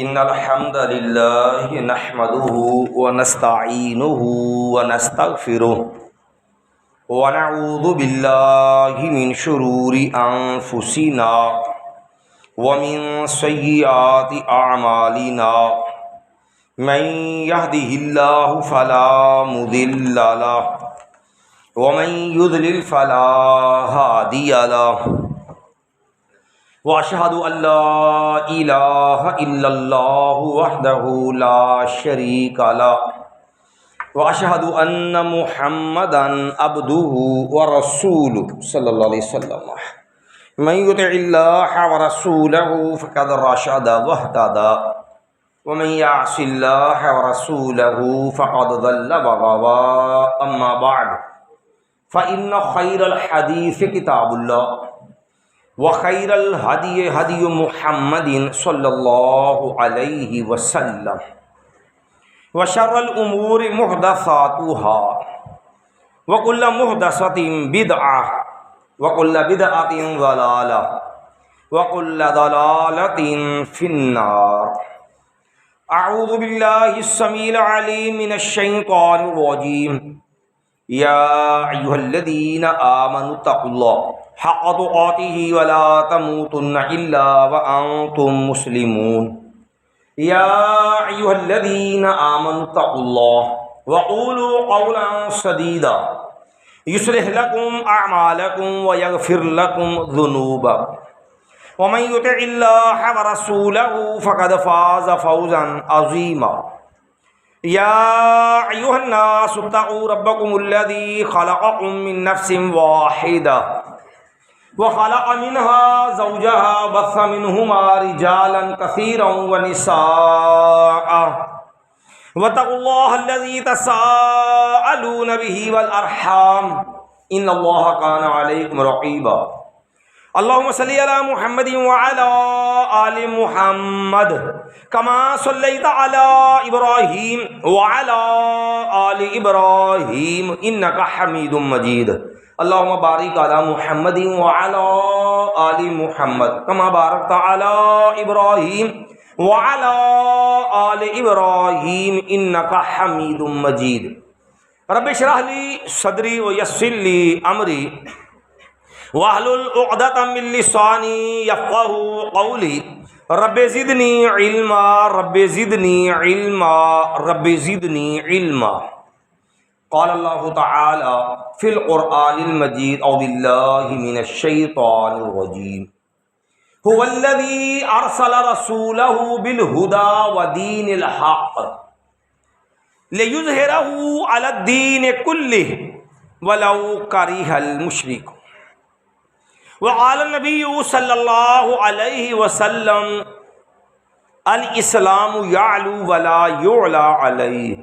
إن الحمد لله نحمده ونستعينه ونستغفره ونعوذ بالله من شرور أنفسنا ومن سيئات أعمالنا من يهده الله فلا مضل له ومن يضلل فلا هادي له واشهد ان لا اله الا الله وحده لا شريك له واشهد ان محمدا عبده ورسوله صلى الله عليه وسلم من يطع الله ورسوله فقد رشد واهتدى ومن يعص الله ورسوله فقد ضل وغوى اما بعد فان خير الحديث كتاب الله وخير الهدي هدي محمد صلى الله عليه وسلم وشر الأمور محدثاتها وكل محدثة بدعة وكل بدعة ضلالة وكل ضلالة في النار. أعوذ بالله السميع العليم من الشيطان الرجيم. يا أيها الذين آمنوا اتقوا الله حق تقاته ولا تموتن إلا وأنتم مسلمون. يا أيها الذين آمنوا اتقوا الله وقولوا قولا سديدا يصلح لكم أعمالكم ويغفر لكم ذنوبكم ومن يطع الله ورسوله فقد فاز فوزا عظيما. يا أيها الناس اتقوا ربكم الذي خلقكم من نفس واحدة وخلق منها زوجها بث منهما رجالا كثيرا ونساء واتقوا الله الذي تساءلون به والأرحام إن الله كان عليكم رقيبا. اللهم صل على محمد وعلى آل محمد كما صليت على إبراهيم وعلى آل إبراهيم إنك حميد مجيد. اللهم بارك على محمد وعلى آل محمد كما باركت على إبراهيم وعلى آل إبراهيم إنك حميد مجيد. رب اشرح لي صدري ويسر لي أمري واحلل عقدة من لساني يفقهوا قولي. رب زدني علما رب زدني علما رب زدني علما. قال الله تعالى في القرآن المجيد أعوذ بالله من الشيطان الرجيم. هو الذي أرسل رسوله بالهدى ودين الحق ليظهره على الدين كله ولو كره المشركون. وقال النبي صلى الله عليه وسلم الإسلام يعلو ولا يعلى عليه.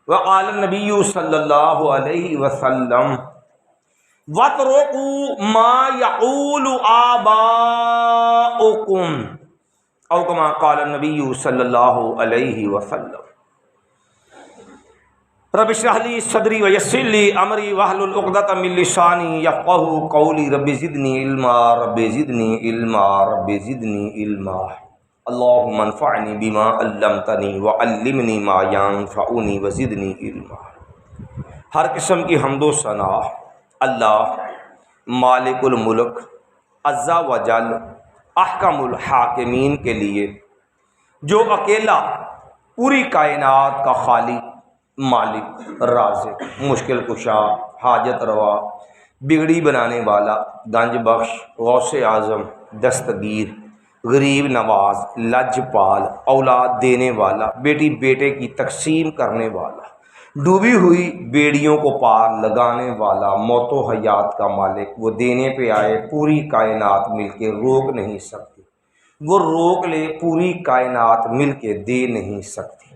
وقال النبي صلى الله عليه وسلم واتركوا ما يقول آباؤكم أو كما قال النبي صلى الله عليه وسلم. رب اشرح لي صدري ويسر لي امري واحلل عقدة من لساني يفقهوا قولي. رب زدني علما رب زدني علما رب زدني علما. اللهم انفعني بما علمتنی وعلمنی ما ينفعني وزدنی علما. ہر قسم کی حمد و ثنا اللہ مالک الملک عز و جل احکم الحاکمین کے لیے، جو اکیلا پوری کائنات کا خالق، مالک، رازق، مشکل کشا، حاجت روا، بگڑی بنانے والا، گنج بخش، غوث اعظم، دستگیر، غریب نواز، لج پال، اولاد دینے والا، بیٹی بیٹے کی تقسیم کرنے والا، ڈوبی ہوئی بیڑیوں کو پار لگانے والا، موت و حیات کا مالک، وہ دینے پہ آئے پوری کائنات مل کے روک نہیں سکتی، وہ روک لے پوری کائنات مل کے دے نہیں سکتی.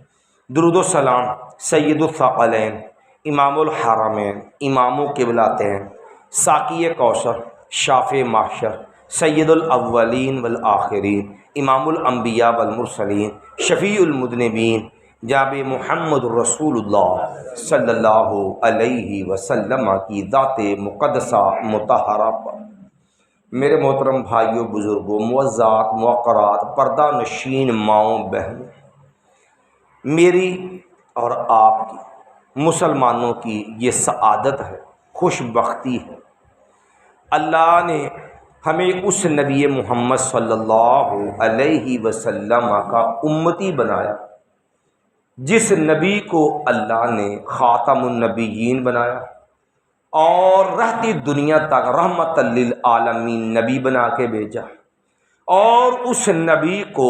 درود و سلام سید الثقلین، امام الحرمین، امام قبلتین، ساقی کوثر، شافع محشر، سید الاولین والآخرین، امام الانبیاء والمرسلین، شفیع المذنبین، جناب محمد رسول اللہ صلی اللہ علیہ وسلم کی ذات مقدسہ مطہرہ پر میرے محترم بھائیوں، بزرگوں، معززات، موقرات، پردہ نشین ماؤں بہنوں، میری اور آپ کی، مسلمانوں کی یہ سعادت ہے، خوش بختی ہے۔ اللہ نے ہمیں اس نبی محمد صلی اللہ علیہ وسلم کا امتی بنایا جس نبی کو اللہ نے خاتم النبیین بنایا اور رہتی دنیا تک رحمت للعالمین نبی بنا کے بھیجا، اور اس نبی کو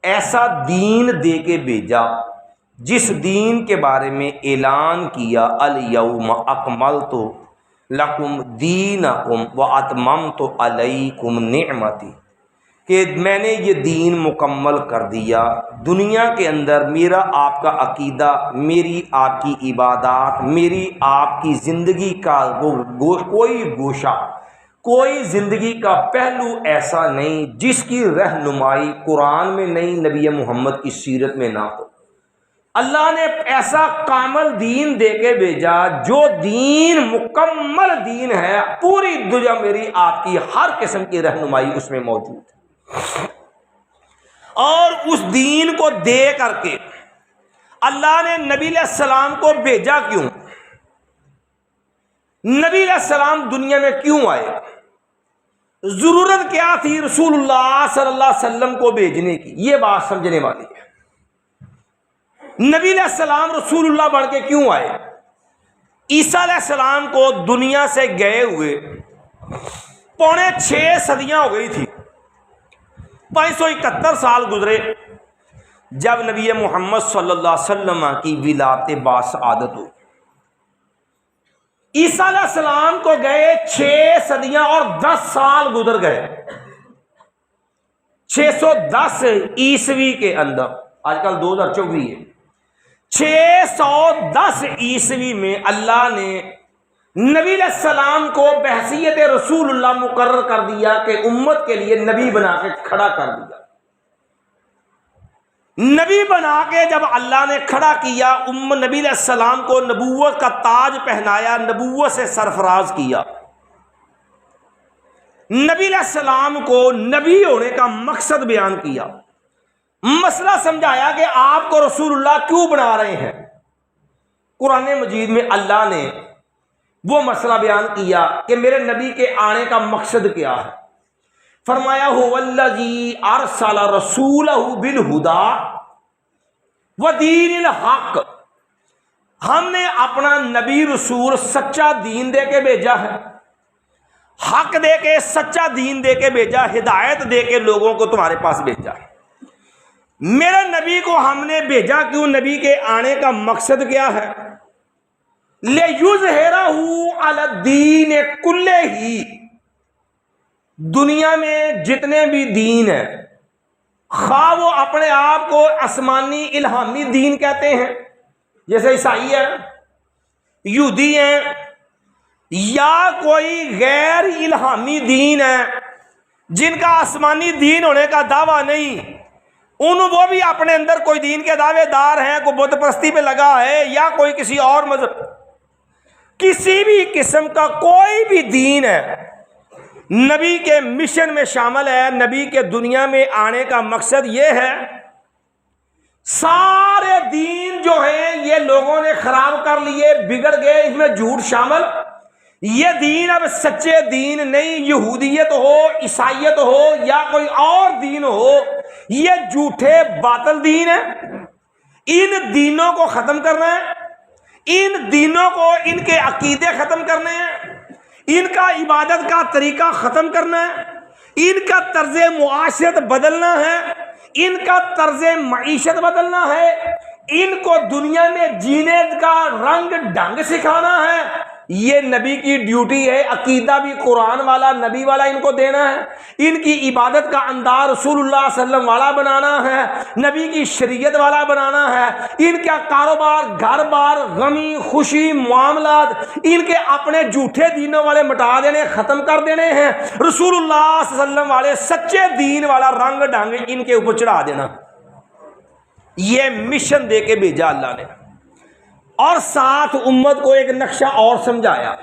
ایسا دین دے کے بھیجا جس دین کے بارے میں اعلان کیا، الیوم اکملت لکم دینکم واتممت علیکم نعمتی، کہ میں نے یہ دین مکمل کر دیا۔ دنیا کے اندر میرا آپ کا عقیدہ، میری آپ کی عبادات، میری آپ کی زندگی کا کوئی گوشہ، کوئی زندگی کا پہلو ایسا نہیں جس کی رہنمائی قرآن میں نہیں، نبی محمد کی سیرت میں نہ ہو۔ اللہ نے ایسا کامل دین دے کے بھیجا، جو دین مکمل دین ہے، پوری دنیا میری آپ کی ہر قسم کی رہنمائی اس میں موجود ہے۔ اور اس دین کو دے کر کے اللہ نے نبی علیہ السلام کو بھیجا کیوں؟ نبی علیہ السلام دنیا میں کیوں آئے؟ ضرورت کیا تھی رسول اللہ صلی اللہ علیہ وسلم کو بھیجنے کی؟ یہ بات سمجھنے والی ہے۔ نبی علیہ السلام رسول اللہ بن کے کیوں آئے؟ عیسیٰ علیہ السلام کو دنیا سے گئے ہوئے 6.25 صدیاں ہو گئی تھی، 571 سال گزرے جب نبی محمد صلی اللہ علیہ وسلم کی ولادت باسعادت ہوئی۔ عیسیٰ علیہ السلام کو گئے 6 صدیاں اور 10 سال گزر گئے۔ 610 عیسوی کے اندر، آج کل 2024 ہے، 610 عیسوی میں اللہ نے نبی علیہ السلام کو بحیثیت رسول اللہ مقرر کر دیا کہ امت کے لیے نبی بنا کے کھڑا کر دیا۔ نبی بنا کے جب اللہ نے کھڑا کیا، نبی علیہ السلام کو نبوت کا تاج پہنایا، نبوت سے سرفراز کیا۔ نبی علیہ السلام کو نبی ہونے کا مقصد بیان کیا، مسئلہ سمجھایا کہ آپ کو رسول اللہ کیوں بنا رہے ہیں۔ قرآن مجید میں اللہ نے وہ مسئلہ بیان کیا کہ میرے نبی کے آنے کا مقصد کیا ہے۔ فرمایا هو الذی ارسل رسولہ بالہدی ودین الحق، ہم نے اپنا نبی رسول سچا دین دے کے بھیجا ہے، حق دے کے، سچا دین دے کے بھیجا، ہدایت دے کے لوگوں کو تمہارے پاس بھیجا ہے۔ میرے نبی کو ہم نے بھیجا کیوں؟ نبی کے آنے کا مقصد کیا ہے؟ لِیُظْہِرَهُ عَلَى الدِّینِ کُلِّهِ، دنیا میں جتنے بھی دین ہیں، خواہ وہ اپنے آپ کو آسمانی الہامی دین کہتے ہیں جیسے عیسائی ہیں، یہودی ہیں، یا کوئی غیر الہامی دین ہے جن کا آسمانی دین ہونے کا دعویٰ نہیں، وہ بھی اپنے اندر کوئی دین کے دعوے دار ہیں، کوئی بت پرستی پہ لگا ہے یا کوئی کسی اور مذہب، کسی بھی قسم کا کوئی بھی دین ہے، نبی کے مشن میں شامل ہے۔ نبی کے دنیا میں آنے کا مقصد یہ ہے، سارے دین جو ہیں یہ لوگوں نے خراب کر لیے، بگڑ گئے، اس میں جھوٹ شامل۔ یہ دین اب سچے دین نہیں، یہودیت ہو، عیسائیت ہو یا کوئی اور دین ہو، یہ جھوٹے باطل دین ہیں۔ ان دینوں کو ختم کرنا ہے، ان دینوں کو، ان کے عقیدے ختم کرنے ہیں، ان کا عبادت کا طریقہ ختم کرنا ہے، ان کا طرز معاشرت بدلنا ہے، ان کا طرز معیشت بدلنا ہے، ان کو دنیا میں جینے کا رنگ ڈھنگ سکھانا ہے۔ یہ نبی کی ڈیوٹی ہے۔ عقیدہ بھی قرآن والا، نبی والا ان کو دینا ہے، ان کی عبادت کا انداز رسول اللہ صلی اللہ علیہ وسلم والا بنانا ہے، نبی کی شریعت والا بنانا ہے۔ ان کا کاروبار، گھر بار، غمی خوشی معاملات، ان کے اپنے جھوٹے دینوں والے مٹا دینے، ختم کر دینے ہیں، رسول اللہ صلی اللہ علیہ وسلم والے سچے دین والا رنگ ڈھنگ ان کے اوپر چڑھا دینا۔ یہ مشن دے کے بھیجا اللہ نے، اور ساتھ امت کو ایک نقشہ اور سمجھایا۔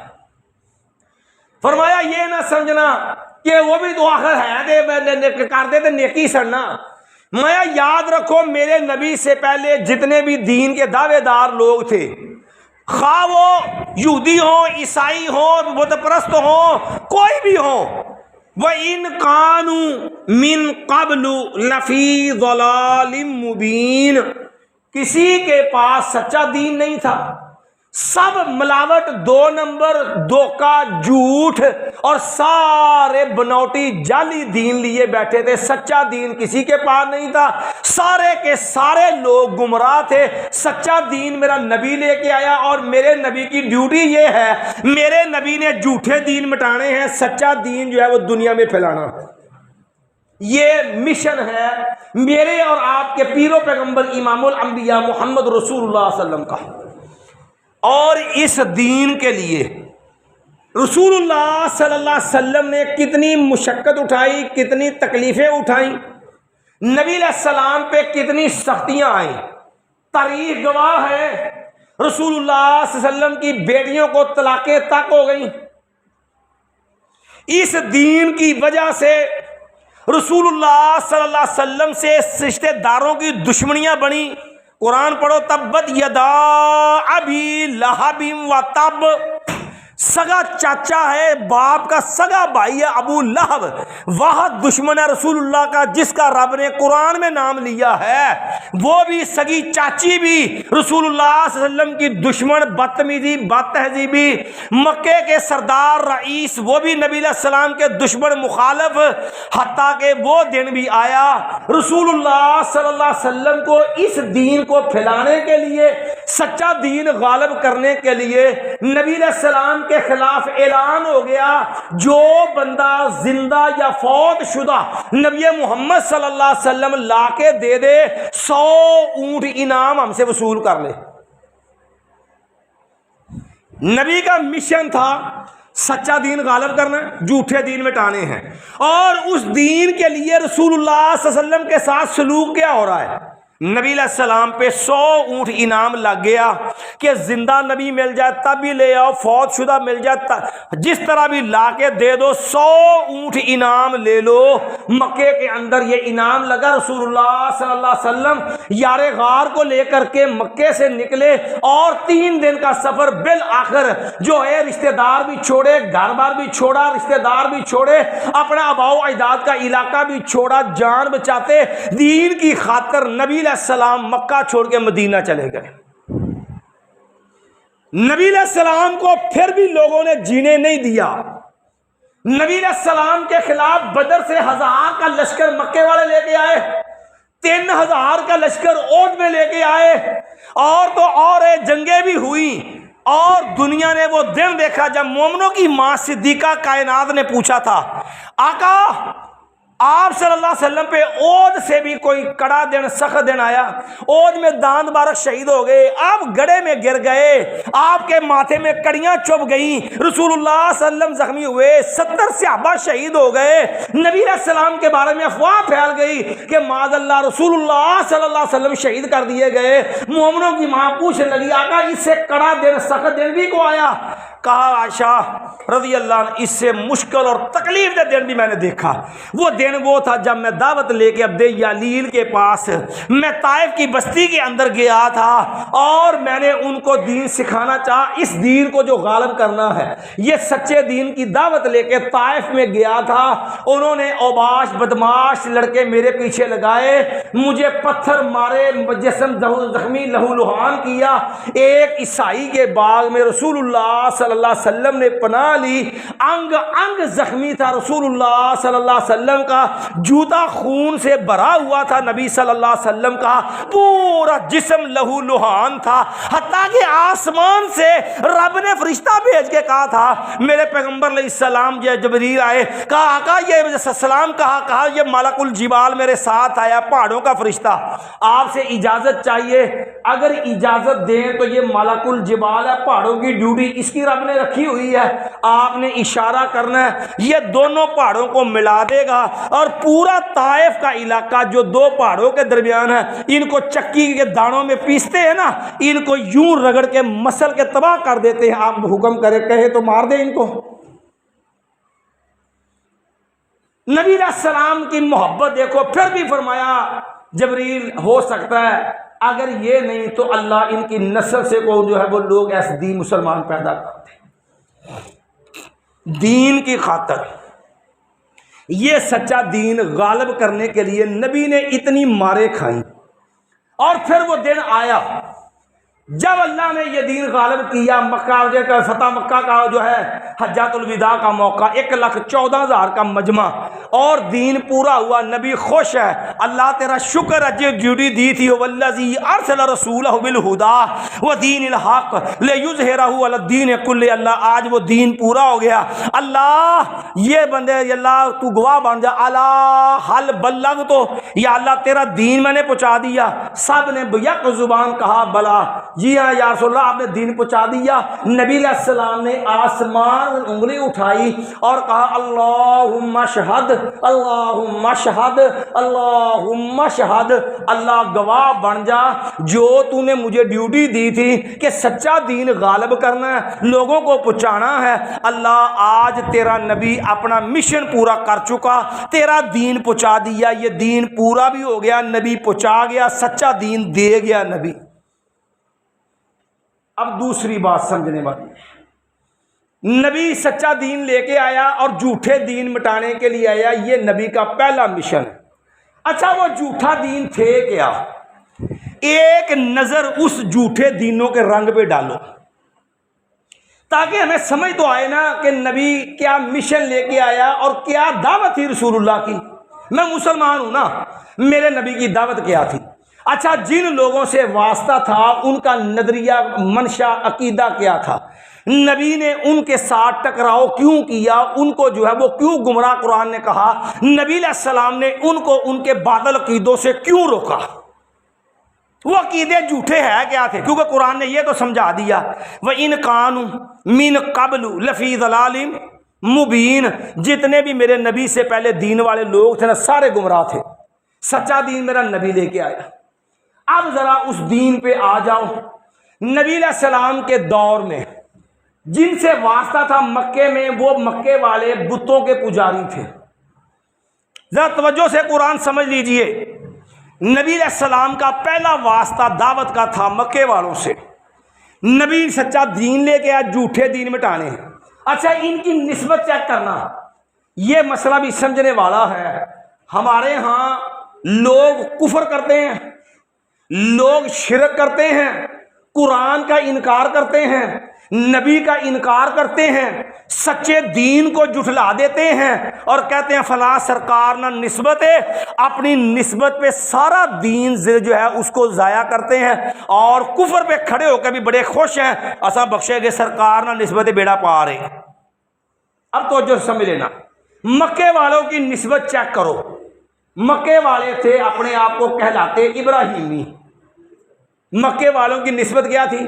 فرمایا یہ نہ سمجھنا کہ وہ بھی تو آخر ہے کر دے تو نیکی سڑنا. میں یاد رکھو میرے نبی سے پہلے جتنے بھی دین کے دعوے دار لوگ تھے، خواہ وہ یہودی ہوں، عیسائی ہوں، بت پرست ہوں، کوئی بھی ہوں، وَإِن كَانُوا مِن قَبْلُ لَفِي ضَلَالٍ مُبِينٍ، کسی کے پاس سچا دین نہیں تھا، سب ملاوٹ، 2 نمبر، دھوکہ، جھوٹ اور سارے بنوٹی جعلی دین لیے بیٹھے تھے. سچا دین کسی کے پاس نہیں تھا، سارے کے سارے لوگ گمراہ تھے. سچا دین میرا نبی لے کے آیا، اور میرے نبی کی ڈیوٹی یہ ہے، میرے نبی نے جھوٹے دین مٹانے ہیں، سچا دین جو ہے وہ دنیا میں پھیلانا. یہ مشن ہے میرے اور آپ کے پیر و پیغمبر امام الانبیاء محمد رسول اللہ صلی اللہ علیہ وسلم کا. اور اس دین کے لیے رسول اللہ صلی اللہ علیہ وسلم نے کتنی مشقت اٹھائی، کتنی تکلیفیں اٹھائیں، نبی علیہ السلام پہ کتنی سختیاں آئیں. تاریخ گواہ ہے، رسول اللہ صلی اللہ علیہ وسلم کی بیٹیوں کو طلاقیں تک ہو گئیں. اس دین کی وجہ سے رسول اللہ صلی اللہ علیہ وسلم سے رشتہ داروں کی دشمنیاں بنی. قرآن پڑھو، تبت یدا ابی لہب و تب، سگا چاچا ہے، باپ کا سگا بھائی ہے ابو لہب، وہ دشمن ہے رسول اللہ کا جس کا رب نے قرآن میں نام لیا ہے. وہ بھی سگی چاچی بھی رسول اللہ صلی اللہ علیہ وسلم کی دشمن، بدتمیزی، بد تہذیبی. مکے کے سردار رئیس وہ بھی نبی علیہ السلام کے دشمن، مخالف. حتیٰ کہ وہ دن بھی آیا رسول اللہ صلی اللہ علیہ وسلم کو اس دین کو پھیلانے کے لیے، سچا دین غالب کرنے کے لیے نبی علیہ السلام کے خلاف اعلان ہو گیا، جو بندہ زندہ یا فوت شدہ نبی محمد صلی اللہ علیہ وسلم لا کے دے دے، 100 اونٹ انعام ہم سے وصول کر لے. نبی کا مشن تھا سچا دین غالب کرنا، جھوٹے دین مٹانے ہیں. اور اس دین کے لیے رسول اللہ صلی اللہ علیہ وسلم کے ساتھ سلوک کیا ہو رہا ہے؟ نبی علیہ السلام پہ 100 اونٹ انعام لگ گیا کہ زندہ نبی مل جائے تب بھی لے آؤ، فوت شدہ مل جائے جس طرح بھی لا کے دے دو، 100 اونٹ انعام لے لو. مکے کے اندر یہ انعام لگا. رسول اللہ صلی اللہ علیہ وسلم یار غار کو لے کر کے مکے سے نکلے، اور 3 دن کا سفر بالآخر جو ہے رشتہ دار بھی چھوڑے، گھر بار بھی چھوڑا، رشتہ دار بھی چھوڑے، اپنا آباؤ اجداد کا علاقہ بھی چھوڑا، جان بچاتے دین کی خاطر نبی السلام مکہ چھوڑ کے مدینہ چلے گئے. نبی علیہ السلام کو پھر بھی لوگوں نے جینے نہیں دیا. نبی علیہ السلام کے خلاف بدر سے 1000 کا لشکر مکے والے لے کے آئے، 3000 کا لشکر احد میں لے کے آئے، اور تو اور جنگیں بھی ہوئی. اور دنیا نے وہ دن دیکھا جب مومنوں کی ماں صدیقہ کائنات نے پوچھا تھا، آقا آپ صلی اللہ علیہ وسلم پہ احد سے بھی کوئی کڑا دن، سخت دن آیا، احد میں داند مبارک شہید ہو گئے، آپ گڑھے میں گر گئے، آپ کے ماتھے میں کڑیاں چبھ گئیں، رسول اللہ صلی اللہ علیہ وسلم زخمی ہوئے، 70 صحابہ شہید ہو گئے. نبی علیہ السلام کے بارے میں افواہ پھیل گئی کہ معاذ اللہ رسول اللہ صلی اللہ علیہ وسلم شہید کر دیے گئے. مومنوں کی ماں پوچھنے لگی، آقا اس سے کڑا دن، سخت دن بھی کو آیا؟ کہا عائشہ رضی اللہ عنہ اس سے مشکل اور تکلیف دہ دن بھی میں نے دیکھا. وہ دن وہ تھا جب میں دعوت لے کے عبد یالیل کے پاس میں طائف کی بستی کے اندر گیا تھا، اور میں نے ان کو دین سکھانا چاہا. اس دین کو جو غالب کرنا ہے، یہ سچے دین کی دعوت لے کے طائف میں گیا تھا. انہوں نے اوباش بدماش لڑکے میرے پیچھے لگائے، مجھے پتھر مارے، جسم زخمی لہو لہان کیا. ایک عیسائی کے باغ میں رسول اللہ صلی اللہ علیہ وسلم نے پناہ لی، انگ انگ زخمی تھا رسول اللہ صلی اللہ علیہ وسلم کا، جوتا خون سے بھرا ہوا تھا نبی صلی اللہ علیہ وسلم کا، پورا جسم لہو لہان تھا. حتیٰ کہ آسمان سے رب نے فرشتہ بھیج کے کہا تھا، میرے پیغمبر علیہ السلام جبریل آئے، کہا آقا یہ سلام کہا یہ ملک الجبال میرے ساتھ آیا، پہاڑوں کا فرشتہ، آپ سے اجازت چاہیے. اگر اجازت دیں تو یہ ملک الجبال ہے، پہاڑوں کی ڈیوٹی اس کی رب نے رکھی ہوئی ہے، آپ نے اشارہ کرنا ہے، یہ دونوں پہاڑوں کو ملا دے گا، اور پورا طائف کا علاقہ جو 2 پہاڑوں کے درمیان ہے، ان کو چکی کے دانوں میں پیستے ہیں نا، ان کو یوں رگڑ کے مسل کے تباہ کر دیتے ہیں. آپ حکم کرے کہے تو مار دیں ان کو. نبی علیہ السلام کی محبت دیکھو، پھر بھی فرمایا جبریل ہو سکتا ہے اگر یہ نہیں تو اللہ ان کی نسل سے کو جو ہے وہ لوگ ایسے دین مسلمان پیدا کرتے دین کی خاطر۔ یہ سچا دین غالب کرنے کے لیے نبی نے اتنی مارے کھائیں، اور پھر وہ دن آیا جب اللہ نے یہ دین غالب کیا۔ مکہ کا فتح مکہ کا جو ہے حجۃ الوداع کا موقع، 1,14,000 کا مجمع، اور دین پورا ہوا، نبی خوش ہے۔ اللہ تیرا شکر ہے جو ڈیوٹی دی تھی، والذی ارسل رسولہ بالہدی ودین الحق لیظہرہ علی الدین کلہ، اللہ آج وہ دین پورا ہو گیا۔ اللہ یہ بندے، اللہ تو گواہ بن جا، اللہ حل بلغ، تو یا اللہ تیرا دین میں نے پہنچا دیا۔ سب نے بیک زبان کہا بلا، جی ہاں یا رسول اللہ آپ نے دین پہنچا دیا۔ نبی علیہ السلام نے آسمان انگلی اٹھائی اور کہا اللہم اشہد، اللہم اشہد، اللہم اشہد، اللہ گواہ بن جا جو تو نے مجھے ڈیوٹی دی تھی کہ سچا دین غالب کرنا ہے، لوگوں کو پہنچانا ہے، اللہ آج تیرا نبی اپنا مشن پورا کر چکا، تیرا دین پہنچا دیا، یہ دین پورا بھی ہو گیا، نبی پہنچا گیا، سچا دین دے گیا نبی۔ اب دوسری بات سمجھنے والی، نبی سچا دین لے کے آیا اور جھوٹے دین مٹانے کے لیے آیا، یہ نبی کا پہلا مشن ہے۔ اچھا وہ جھوٹا دین تھے کیا؟ ایک نظر اس جھوٹے دینوں کے رنگ پہ ڈالو تاکہ ہمیں سمجھ تو آئے نا کہ نبی کیا مشن لے کے آیا اور کیا دعوت تھی رسول اللہ کی۔ میں مسلمان ہوں نا، میرے نبی کی دعوت کیا تھی؟ اچھا جن لوگوں سے واسطہ تھا ان کا نظریہ، منشا، عقیدہ کیا تھا؟ نبی نے ان کے ساتھ ٹکراؤ کیوں کیا؟ ان کو جو ہے وہ کیوں گمراہ قرآن نے کہا؟ نبی علیہ السلام نے ان کو ان کے باطل عقیدوں سے کیوں روکا؟ وہ عقیدے جھوٹے ہیں کیا تھے؟ کیونکہ قرآن نے یہ تو سمجھا دیا وَإِن كَانُوا مِن قَبْلُ لَفِي ضَلَالٍ مُبِينٍ، جتنے بھی میرے نبی سے پہلے دین والے لوگ تھے نا سارے گمراہ تھے، سچا دین میرا نبی لے کے آیا۔ اب ذرا اس دین پہ آ جاؤ۔ نبی علیہ السلام کے دور میں جن سے واسطہ تھا مکے میں، وہ مکے والے بتوں کے پجاری تھے۔ ذرا توجہ سے قرآن سمجھ لیجئے، نبی علیہ السلام کا پہلا واسطہ دعوت کا تھا مکے والوں سے۔ نبی سچا دین لے کے آیا، جھوٹے دین مٹانے۔ اچھا ان کی نسبت چیک کرنا، یہ مسئلہ بھی سمجھنے والا ہے۔ ہمارے ہاں لوگ کفر کرتے ہیں، لوگ شرک کرتے ہیں، قرآن کا انکار کرتے ہیں، نبی کا انکار کرتے ہیں، سچے دین کو جھٹلا دیتے ہیں اور کہتے ہیں فلاں سرکار نہ نسبت ہے، اپنی نسبت پہ سارا دین جو ہے اس کو ضائع کرتے ہیں، اور کفر پہ کھڑے ہو کے بھی بڑے خوش ہیں اساں بخشے گے سرکار نہ نسبت بیڑا پا رہے۔ اب تو جو سمجھ لینا، مکے والوں کی نسبت چیک کرو۔ مکے والے تھے اپنے آپ کو کہلاتے ابراہیمی۔ مکے والوں کی نسبت کیا تھی؟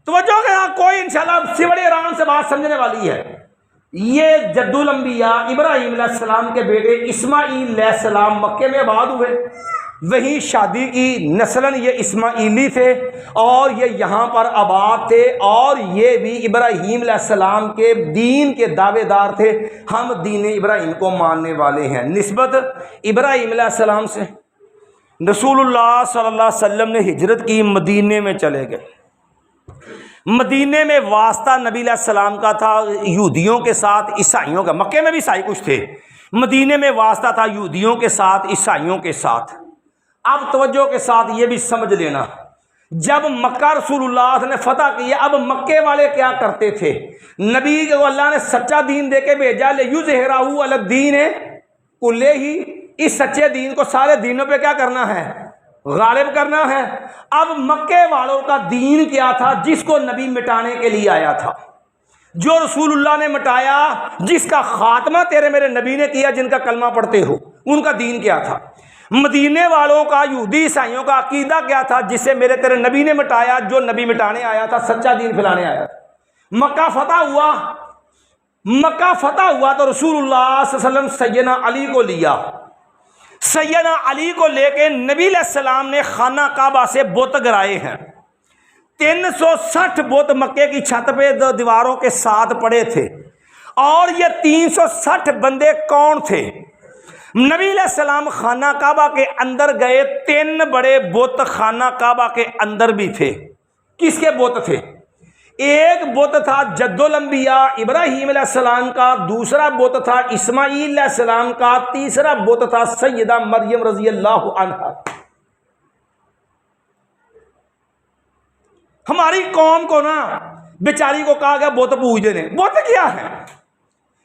توجہ کہ کوئی انشاءاللہ بڑے آرام سے بات سمجھنے والی ہے۔ یہ جد الانبیاء ابراہیم علیہ السلام کے بیٹے اسماعیل علیہ السلام مکے میں آباد ہوئے، وہیں شادی کی، نسلاً یہ اسماعیلی تھے اور یہ یہاں پر آباد تھے، اور یہ بھی ابراہیم علیہ السلام کے دین کے دعوے دار تھے۔ ہم دین ابراہیم کو ماننے والے ہیں۔ نسبت ابراہیم علیہ السلام سے۔ رسول اللہ صلی اللہ علیہ وسلم نے ہجرت کی، مدینے میں چلے گئے۔ مدینے میں واسطہ نبی علیہ السلام کا تھا یہودیوں کے ساتھ عیسائیوں کا۔ مکے میں بھی عیسائی کچھ تھے، مدینے میں واسطہ تھا یہودیوں کے ساتھ عیسائیوں کے ساتھ۔ اب توجہ کے ساتھ یہ بھی سمجھ لینا، جب مکہ رسول اللہ نے فتح کیا، اب مکے والے کیا کرتے تھے؟ نبی کو اللہ نے سچا دین دے کے بھیجا، لیظہرہ علی الدین کلہ ہی، اس سچے دین کو سارے دینوں پہ کیا کرنا ہے؟ غالب کرنا ہے۔ اب مکے والوں کا دین کیا تھا جس کو نبی مٹانے کے لیے آیا تھا، جو رسول اللہ نے مٹایا، جس کا خاتمہ تیرے میرے نبی نے کیا، جن کا کلمہ پڑھتے ہو، ان کا دین کیا تھا؟ مدینے والوں کا، یہودی عیسائیوں کا عقیدہ کیا تھا جسے میرے تیرے نبی نے مٹایا، جو نبی مٹانے آیا تھا، سچا دین پھیلانے آیا تھا۔ مکہ فتح ہوا، مکہ فتح ہوا تو رسول اللہ صلی اللہ علیہ وسلم سیدنا علی کو لیا۔ سیدنا علی کو لے کے نبی علیہ السلام نے خانہ کعبہ سے بت گرائے ہیں۔ 360 بت مکے کی چھت پہ دیواروں کے ساتھ پڑے تھے، اور یہ 360 بندے کون تھے؟ نبی علیہ السلام خانہ کعبہ کے اندر گئے، 3 بڑے بت خانہ کعبہ کے اندر بھی تھے۔ کس کے بت تھے؟ ایک بت تھا جد الانبیاء ابراہیم علیہ السلام کا، دوسرا بت تھا اسماعیل علیہ السلام کا، تیسرا بت تھا سیدہ مریم رضی اللہ عنہا۔ ہماری قوم کو نا بیچاری کو کہا گیا بت پوج دینے۔ بت کیا ہے؟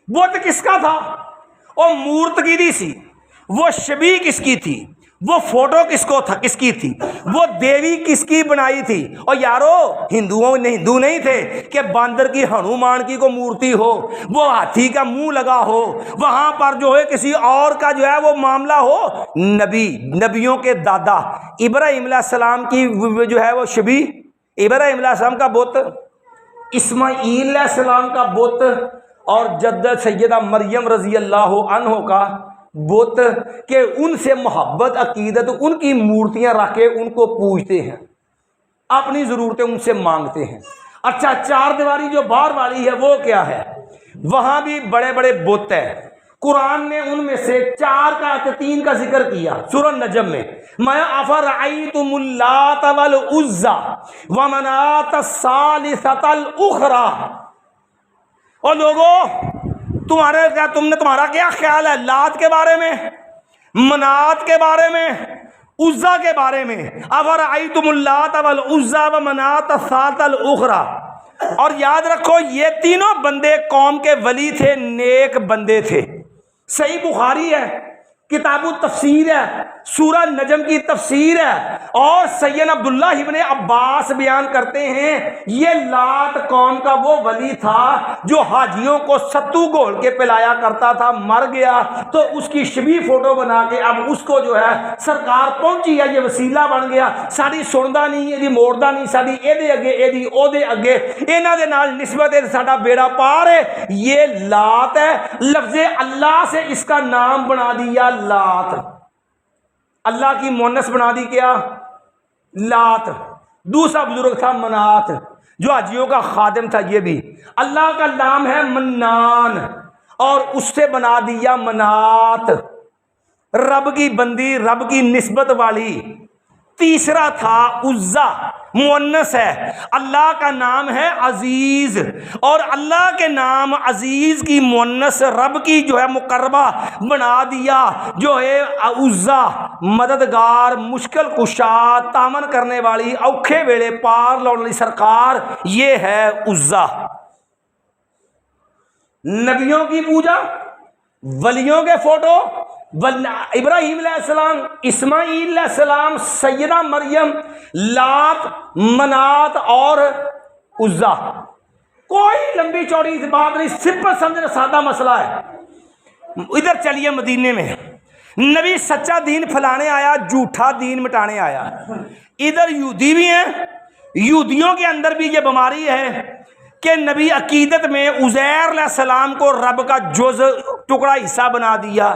بت کس کا تھا؟ وہ مورت کی سی، وہ شبیہ کس کی تھی، وہ فوٹو کس کی تھی، وہ دیوی کس کی بنائی تھی؟ اور یارو ہندو نہیں تھے کہ باندر کی ہنومان کی کو مورتی ہو، وہ ہاتھی کا منہ لگا ہو، وہاں پر جو ہے کسی اور کا جو ہے وہ معاملہ ہو۔ نبیوں کے دادا ابراہیم علیہ السلام کی جو ہے وہ شبیہ، ابراہیم علیہ السلام کا بت، اسماعیل علیہ السلام کا بت، اور جد سیدہ مریم رضی اللہ عنہ کا بت، کہ ان سے محبت عقیدت، ان کی مورتیاں رکھ کے ان کو پوجتے ہیں، اپنی ضرورتیں ان سے مانگتے ہیں۔ اچھا، 4 دیواری جو باہر والی ہے وہ کیا ہے؟ وہاں بھی بڑے بڑے بت ہیں۔ قرآن نے ان میں سے 4 کا 3 کا ذکر کیا سورہ نجم میں، مَا أَفَرَأَيْتُمُ اللَّاتَ وَالْعُزَّىٰ وَمَنَاةَ الثَّالِثَةَ الْأُخْرَىٰ۔ اور لوگوں تمہارا کیا خیال ہے لات کے بارے میں، منات کے بارے میں، عزا کے بارے میں؟ افرأیتم اللات والعزا ومنات الثالثۃ الاخری۔ اور یاد رکھو یہ تینوں بندے قوم کے ولی تھے، نیک بندے تھے۔ صحیح بخاری ہے، کتاب التفسیر ہے، سورہ نجم کی تفسیر ہے، اور سیدنا عبداللہ ابن عباس بیان کرتے ہیں یہ لات قوم کا وہ ولی تھا جو حاجیوں کو ستو گھول کے پلایا کرتا تھا، مر گیا تو اس کی شبیہ فوٹو بنا کے اب اس کو جو ہے سرکار پہنچی ہے، یہ وسیلہ بن گیا، ساری سندا نہیں یہ موڑدا نہیں، ساری ایدے اگے ایدی اودے اگے، انہاں دے نال نسبت ہے، ساڈا بیڑا پار ہے۔ یہ لات ہے، لفظ اللہ سے اس کا نام بنا دیا لات، اللہ کی مونس بنا دی کیا؟ لات۔ دوسرا بزرگ تھا منات جو حاجیوں کا خادم تھا، یہ بھی اللہ کا نام ہے منان، اور اس سے بنا دیا منات، رب کی بندی، رب کی نسبت والی۔ تیسرا تھا عزا، مؤنث ہے، اللہ کا نام ہے عزیز، اور اللہ کے نام عزیز کی مؤنث رب کی جو ہے مقربہ بنا دیا، جو ہے عزا، مددگار، مشکل کشا، تامن کرنے والی، اوکھے ویلے پار لاؤن والی سرکار، یہ ہے عزا۔ نبیوں کی پوجا، ولیوں کے فوٹو، ابراہیم علیہ السلام، اسماعیل علیہ السلام، سیدہ مریم، لات، منات اور عزا۔ کوئی لمبی چوڑی بات نہیں، سمپل سمجھنا سادہ مسئلہ ہے۔ ادھر چلیے مدینے میں، نبی سچا دین پھیلانے آیا، جھوٹا دین مٹانے آیا۔ ادھر یہودی بھی ہیں، یہودیوں کے اندر بھی یہ بیماری ہے کہ نبی عقیدت میں عزیر علیہ السلام کو رب کا جز ٹکڑا حصہ بنا دیا۔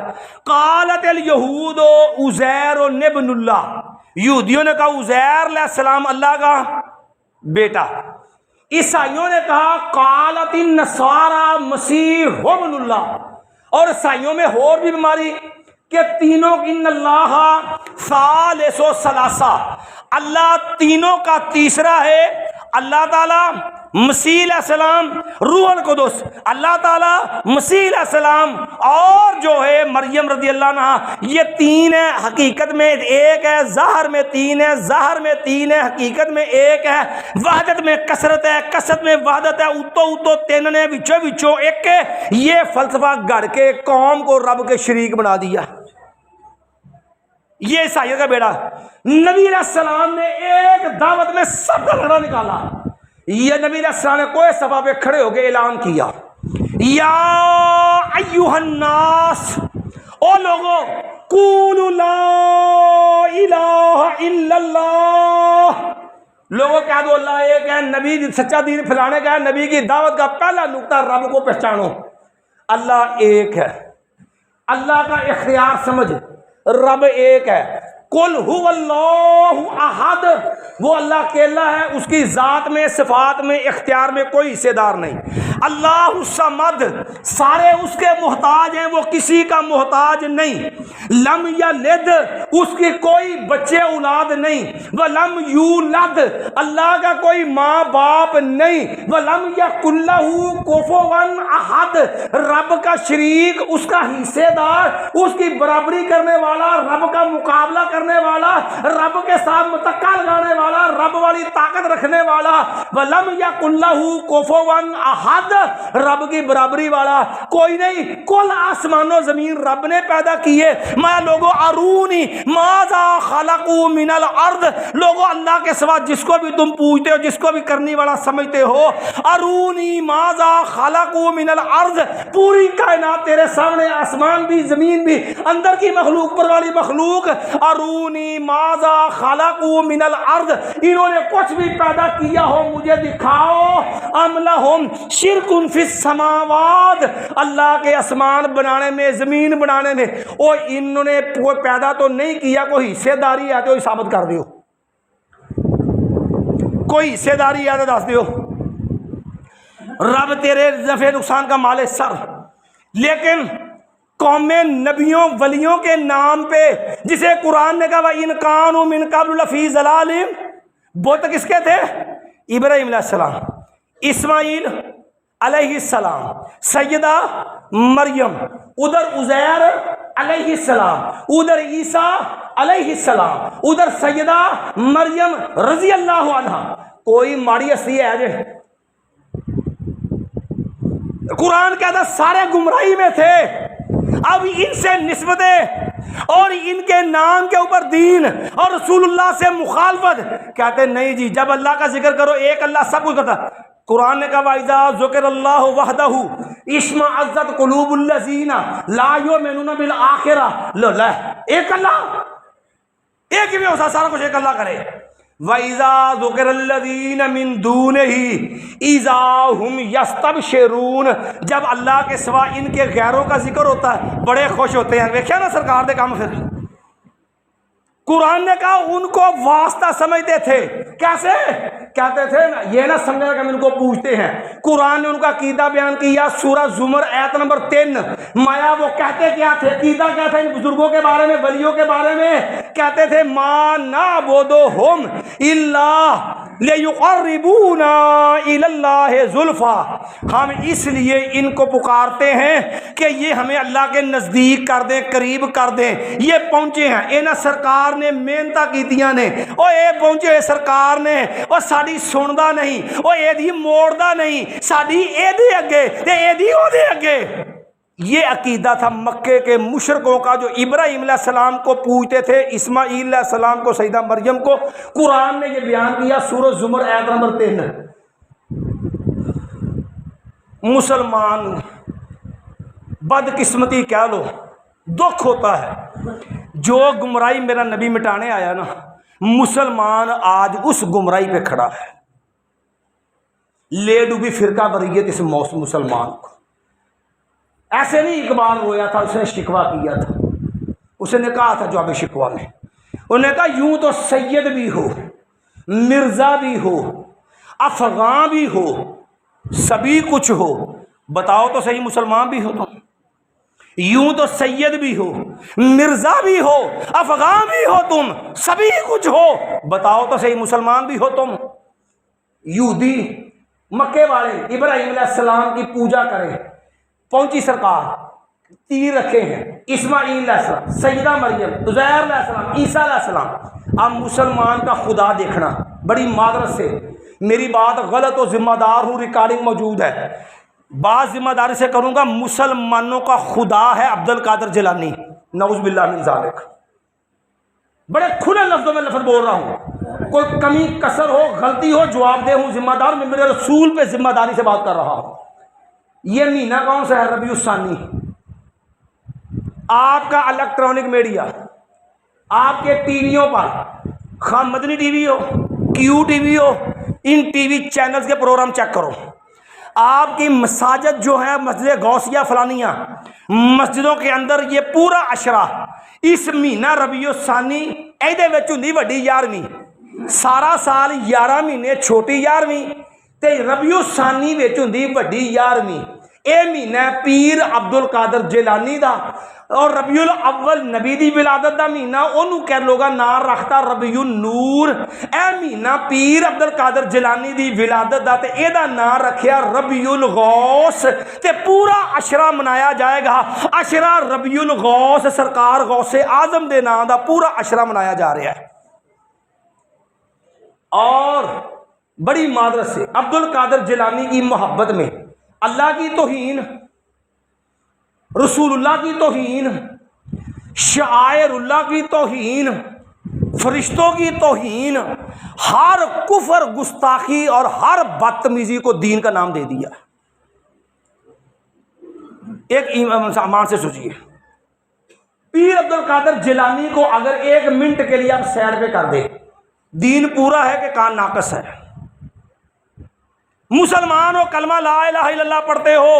قالت الیہود عزیر ابن اللہ، یہودیوں نے کہا عزیر علیہ السلام اللہ کا بیٹا۔ عیسائیوں نے کہا قالت النصارى مسیح ابن اللہ، اور عیسائیوں میں اور بھی بیماری کہ تینوں ان اللہ ثالث ثلاثہ، اللہ تینوں کا تیسرا ہے، اللہ تعالیٰ، مسیح علیہ السلام، روح القدس، اللہ تعالیٰ، مسیح علیہ السلام، اور جو ہے مریم رضی اللہ عنہ، یہ 3 ہے، حقیقت میں ایک ہے، ظاہر میں 3 ہے، ظاہر میں 3 ہے، حقیقت میں ایک ہے، وحدت میں کثرت ہے، کثرت میں وحدت ہے، اتو 3 نے، وچوں ایک ہے۔ یہ فلسفہ گھڑ کے قوم کو رب کے شریک بنا دیا۔ یہ عیسائیت کا بیڑا۔ نبی علیہ السلام نے ایک دعوت میں سب کا لڑا نکالا۔ یہ نبی علیہ السلام نے کوئی صفحہ پہ کھڑے ہو کے اعلان کیا، یا ایھا الناس، او لوگوں، قولوا لا الہ الا اللہ، لوگوں کہہ دو اللہ ایک ہے، نبی سچا دین پھیلانے کا ہے، نبی کی دعوت کا پہلا نقطہ رب کو پہچانو، اللہ ایک ہے، اللہ کا اختیار سمجھ، رب ایک ہے۔ قل هو اللہ احد، وہ اللہ اکیلا ہے، اس کی ذات میں، صفات میں، اختیار میں کوئی حصے دار نہیں۔ اللہ الصمد، سارے اس کے محتاج ہیں، وہ کسی کا محتاج نہیں۔ لم یلد، اس کی کوئی بچے اولاد نہیں۔ ولم یولد، اللہ کا کوئی ماں باپ نہیں۔ ولم یکن لہ کفوا احد، رب کا شریک، اس کا حصے دار، اس کی برابری کرنے والا، رب کا مقابلہ کرنے والا، رب کے ساتھ متکا لگانے والا، رب والی طاقت رکھنے والا، وَلَمْ يَكُنْ لَهُ كُفُوًا أَحَدٌ، رب کی برابری والا کوئی نہیں۔ کل آسمان و زمین رب نے پیدا کیے۔ میں لوگوں ارونی ماذا خلقوا من الارض، لوگوں اللہ کے سوا جس کو بھی تم پوجتے ہو، جس کو بھی کرنے والا سمجھتے ہو، ارونی ماذا خلقوا من الارض، پوری کائنات تیرے سامنے، آسمان بھی، زمین بھی، اندر کی مخلوق، پر والی مخلوق، ارونی ماذا خلقوا من الارض، انہوں نے کچھ بھی پیدا کیا ہو مجھے دکھاؤ۔ ام لہم شرک فی السماوات، اللہ کے آسمان بنانے میں، زمین بنانے میں، اور انہوں نے کوئی پیدا تو نہیں کیا، کوئی حصے داری ہے تو ثابت کر دیو، کوئی حصے داری ہے تو دس دیو۔ رب تیرے نفع نقصان کا مالک سر، لیکن قوم نبیوں ولیوں کے نام پہ، جسے قرآن نے کہا وَإِنْ كَانُوا مِنْ قَبْلُ لَفِي ضَلَالٍ، بت کس کے تھے؟ ابراہیم علیہ السلام، اسماعیل علیہ السلام، سیدہ مریم، ادھر عزیر علیہ السلام، ادھر عیسیٰ علیہ السلام، ادھر سیدہ مریم رضی اللہ عنہ۔ کوئی ماڑی ہستی ہے جی؟ قرآن کہتا سارے گمراہی میں تھے، اب ان سے نسبتیں اور ان کے نام کے اوپر دین اور رسول اللہ سے مخالفت، کہتے نہیں جی جب اللہ کا ذکر کرو ایک اللہ سب کچھ کرتا۔ قرآن نے کہا وَإِذَا ذُكِرَ اللَّهُ وَحْدَهُ اشْمَأَزَّتْ قُلُوبُ الَّذِينَ لَا يُؤْمِنُونَ بِالْآخِرَةِ، ایک اللہ، ایک ہی میں ہوتا، سارا کچھ ایک اللہ کرے۔ وَإِذَا ذُكِرَ الَّذِينَ مِن دُونِهِ إِذَا هُمْ يَسْتَبْشِرُونَ، جب اللہ کے سوا ان کے غیروں کا ذکر ہوتا ہے بڑے خوش ہوتے ہیں۔ دیکھیں نا سرکار دے کام، پھر قرآن نے کہا ان کو واسطہ سمجھتے تھے، کیسے؟ کہتے تھے یہ نہ سمجھنا کہ ہم ان کو پوچھتے ہیں۔ قرآن نے ان کا عقیدہ بیان کیا، سورہ زمر آیت نمبر 3۔ مایا وہ کہتے کیا تھے، عقیدہ کیا تھا ان بزرگوں کے بارے میں، ولیوں کے بارے میں؟ کہتے تھے ما نعبدہم الا لیقربونا الی اللہ زلفی، ہم اس لیے ان کو پکارتے ہیں کہ یہ ہمیں اللہ کے نزدیک کر دیں، قریب کر دیں۔ یہ پہنچے ہیں، اینا سرکار نے محنتاں کیتیاں نے، او اے پہنچے سرکار نے، او ساڈی سندا نہیں، او اے دی موڑدا نہیں، ساڈی اے دے اگے تے اے دی او دے اگے۔ یہ عقیدہ تھا مکے کے مشرکوں کا، جو ابراہیم علیہ السلام کو پوجتے تھے، اسماعیل علیہ السلام کو، سیدہ مریم کو۔ قرآن نے یہ بیان کیا سورہ زمر آیت نمبر 3۔ مسلمان بدقسمتی کہہ لو، دکھ ہوتا ہے، جو گمراہی میرا نبی مٹانے آیا نا، مسلمان آج اس گمراہی پہ کھڑا ہے۔ لے ڈوبی فرقہ واریت اس مسلمان کو، ایسے نہیں اقبال رویا تھا، اس نے شکوہ کیا تھا، اس نے کہا تھا جواب شکوہ میں، انہوں نے کہا یوں تو سید بھی ہو، مرزا بھی ہو، افغان بھی ہو، سبھی کچھ ہو، بتاؤ تو صحیح مسلمان بھی ہو تم؟ یوں تو سید بھی ہو، مرزا بھی ہو، افغان بھی ہو، تم سبھی کچھ ہو، بتاؤ تو صحیح مسلمان بھی ہو تم؟ یہودی مکے والے ابراہیم علیہ السلام کی پوجا کریں، پہنچی سرکار، تیر رکھے ہیں، اسماعیل علیہ السلام، سیدہ مریم، عزیر علیہ السلام، عیسیٰ علیہ السلام۔ اب مسلمان کا خدا دیکھنا، بڑی معذرت سے میری بات غلط و ذمہ دار ہوں، ریکارڈنگ موجود ہے، بات ذمہ داری سے کروں گا، مسلمانوں کا خدا ہے عبد القادر جیلانی، نعوذ باللہ من ذالک۔ بڑے کھلے لفظوں میں لفظ بول رہا ہوں، کوئی کمی کسر ہو، غلطی ہو، جواب دہ ہوں، ذمہ دار، میں میرے رسول پہ ذمہ داری سے بات کر رہا ہوں۔ یہ مہینہ کون سا ہے؟ ربیع الثانی۔ آپ کا الیکٹرانک میڈیا، آپ کے ٹی ویوں پر، خواہ مدنی ٹی وی ہو، کیو ٹی وی ہو، ان ٹی وی چینلز کے پروگرام چیک کرو۔ آپ کی مساجد جو ہے، مسجد غوثیہ فلانیہ، مسجدوں کے اندر یہ پورا عشرہ اس مہینہ ربیع الثانی ਇਹਦੇ ਵਿੱਚ ਹੁੰਦੀ ਵੱਡੀ 11ਵੀਂ, ਸਾਰਾ ਸਾਲ 11 ਮਹੀਨੇ ਛੋਟੀ 11ਵੀਂ ਤੇ ਰਬੀع الثانی ਵਿੱਚ ਹੁੰਦੀ ਵੱਡੀ 11ਵੀਂ। ਇਹ ਮਹੀਨਾ ਪੀਰ ਅਬਦੁਲ ਕਾਦਰ ਜਿਲਾਨੀ ਦਾ, اور ربیع الاول نبی دی ولادت دا مہینہ انہوں کہ لوگا نام رکھتا ربیع النور۔ اے مہینہ پیر عبد القادر جیلانی دی ولادت دا تے اے دا نام رکھیا ربیع الغوث، تے پورا عشرہ منایا جائے گا۔ عشرہ ربیع الغوث، سرکار غوث اعظم دے نام دا پورا عشرہ منایا جا رہا ہے۔ اور بڑی معذرت سے عبد القادر جیلانی کی محبت میں اللہ کی توہین، رسول اللہ کی توہین، شعائر اللہ کی توہین، فرشتوں کی توہین، ہر کفر، گستاخی اور ہر بدتمیزی کو دین کا نام دے دیا۔ ایک ایمان سے سوچیے، پیر عبد القادر جیلانی کو اگر 1 منٹ کے لیے آپ سیر پہ کر دیں، دین پورا ہے کہ کان ناقص ہے؟ مسلمان ہو، کلمہ لا الہ الا اللہ پڑھتے ہو،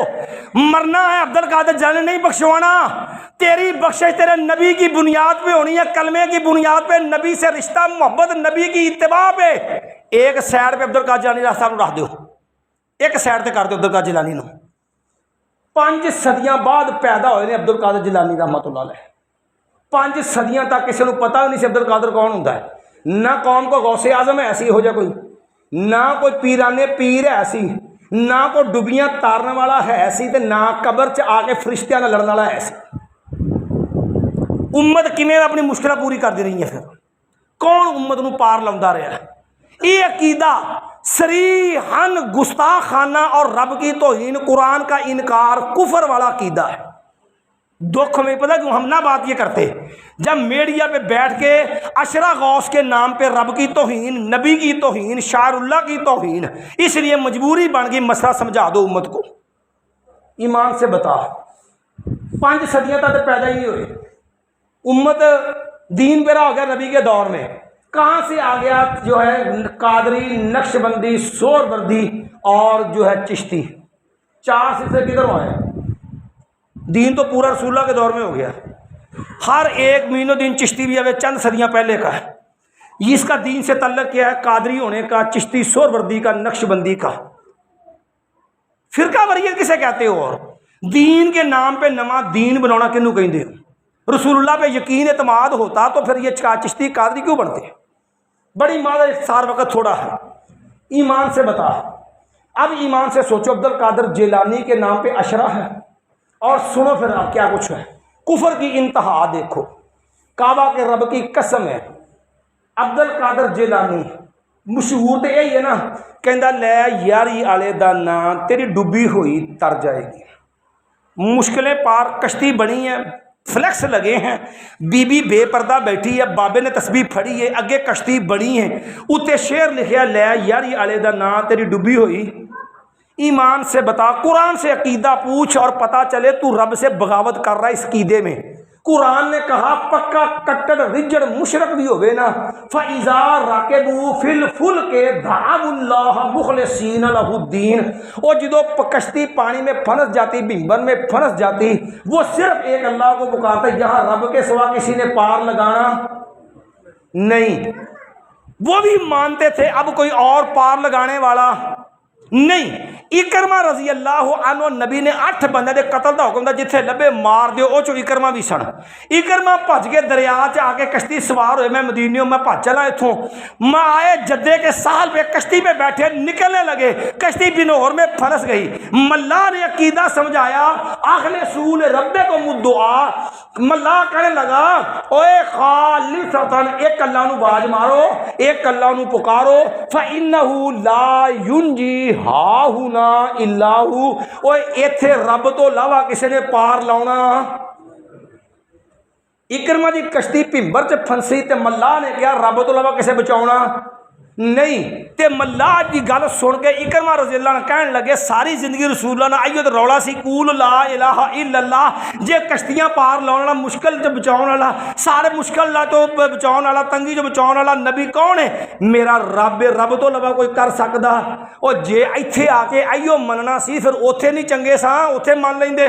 مرنا ہے، عبد القادر جیلانی نہیں بخشوانا۔ تیری بخشش تیرے نبی کی بنیاد پہ ہونی ہے، کلمے کی بنیاد پہ، نبی سے رشتہ، محبت، نبی کی اتباع پہ۔ ایک سائڈ پہ عبد القادر جیلانی راستہ رکھ دو، ایک سائڈ تے کر دو عبد القادر جیلانی نو۔ 5 صدیاں بعد پیدا ہوئے نے عبد القادر جیلانی رحمۃ اللہ علیہ۔ 5 صدیاں تک کسی کو پتہ نہیں سی عبد القادر کون ہوتا ہے، نہ قوم کو غوث اعظم ہے ایسی ہو جائے کوئی، نہ کوئی پیرانے پیر ہے ایسی، نہ کوئی ڈبیاں تارنے والا ہے ایسی، تے نہ قبر چ آ کے فرشتیاں نہ لڑنے والا ہے ایسی۔ امت کیویں اپنی مشکلیں پوری کر دی رہی ہے؟ پھر کون امت نو پار لاوندا رہا ہے؟ یہ عقیدہ صریحاً گستاخانہ اور رب کی توہین، قرآن کا انکار، کفر والا عقیدہ ہے۔ دکھ میں پتہ کیوں ہم نہ بات یہ کرتے، جب میڈیا پہ بیٹھ کے عشرہ غوث کے نام پہ رب کی توہین، نبی کی توہین، شاعر اللہ کی توہین، اس لیے مجبوری بن گئی مسئلہ سمجھا دو امت کو۔ ایمان سے بتا، 5 صدیاں تک پیدا ہی نہیں ہوئے، امت دین پہ رہا ہو گیا نبی کے دور میں، کہاں سے آ گیا جو ہے قادری، نقش بندی، سور بردی اور جو ہے چشتی؟ 4 سلسلے کدھر آئے؟ دین تو پورا رسول اللہ کے دور میں ہو گیا۔ ہر ایک مہینوں دن چشتی بھی ابھی چند صدیاں پہلے کا ہے۔ اس کا دین سے تعلق کیا ہے؟ قادری ہونے کا، چشتی، سور بردی کا، نقش بندی کا۔ فرقہ واریت کسے کہتے ہو؟ اور دین کے نام پہ نواں دین بنانا کنوں کہیں دے؟ رسول اللہ پہ یقین اعتماد ہوتا تو پھر یہ چشتی قادری کیوں بنتے؟ بڑی مادہ اختصار وقت تھوڑا ہے، ایمان سے بتا۔ اب ایمان سے سوچو، عبد القادر جیلانی کے نام پہ عشرہ ہے، اور سنو پھر اب کیا کچھ ہے۔ کفر کی انتہا دیکھو، کعبہ کے رب کی قسم ہے، عبد القادر جیلانی مشہور تو یہی ہے نا، کہندا لے یاری والے دا نام تیری ڈبی ہوئی تر جائے گی۔ مشکلیں پار، کشتی بنی ہے، فلیکس لگے ہیں، بی بی بے پردہ بیٹھی ہے، بابے نے تسبیح پھڑی ہے، اگے کشتی بنی ہے، اتنے شعر لکھیا لے یاری والے دا نام تیری ڈبی ہوئی۔ ایمان سے بتا، قرآن سے عقیدہ پوچھ اور پتا چلے تو رب سے بغاوت کر رہا ہے اس عقیدے میں۔ قرآن نے کہا پکا کٹڑ رجڑ مشرک بھی ہوئے نا، فَإِذَا رَكِبُوا فِي الْفُلْكِ دَعَوُا اللَّهَ مُخْلِصِينَ لَهُ الدِّينَ۔ اور جدو کشتی پانی میں پھنس جاتی، بھنبر میں پھنس جاتی، وہ صرف ایک اللہ کو پکارتا، یہاں رب کے سوا کسی نے پار لگانا نہیں۔ وہ بھی مانتے تھے اب کوئی اور پار لگانے والا نہیں۔ اکرمہ رضی اللہ عنہ، نبی نے 8 بندے دے قتل دا حکم دا، جتھے لبے مار دیو، او چو اکرمہ بھی سن۔ اکرمہ بھج کے دریا چ آ کے کشتی سوار ہوئے، میں مدینیوں میں بھج چلا اتھوں، میں آئے جدے کے ساحل پہ کشتی پہ بیٹھے، نکلنے لگے، کشتی بنور میں پھنس گئی۔ ملا نے عقیدہ سمجھایا، اخلصوا لربکم الدعاء، ملا کہنے لگا اوے خالصتاً، ایک اللہ نو باز مارو، ایک اللہ نو پکارو، فَإِنَّهُ لَا يُنْجِي ہاہنا اللہ، اوے ایتھے رب تو علاوہ کسی نے پار لاؤنا۔ اکرمہ دی کشتی پھمبر چ پھنسی تے ملا نے کیا رب تو علاوہ کسے بچاؤنا نہیں، تے ملا دی گل سن کے اکرمہ رضی اللہ عنہ کہنے لگے ساری زندگی رسول اللہ نے آئیو تے رولا سی قول لا الہ الا اللہ، جے کشتیاں پار لاؤن والا، مشکل جو بچاؤن والا، سارے مشکل لا تو بچاؤن والا، تنگی جو بچاؤن والا نبی کون ہے؟ میرا رب، رب تو علاوہ کوئی کر سکدا؟ اور جے ایتھے آ کے آئیو مننا سی پھر اوتھے نہیں چنگے ساں، اوتھے مان لیندے۔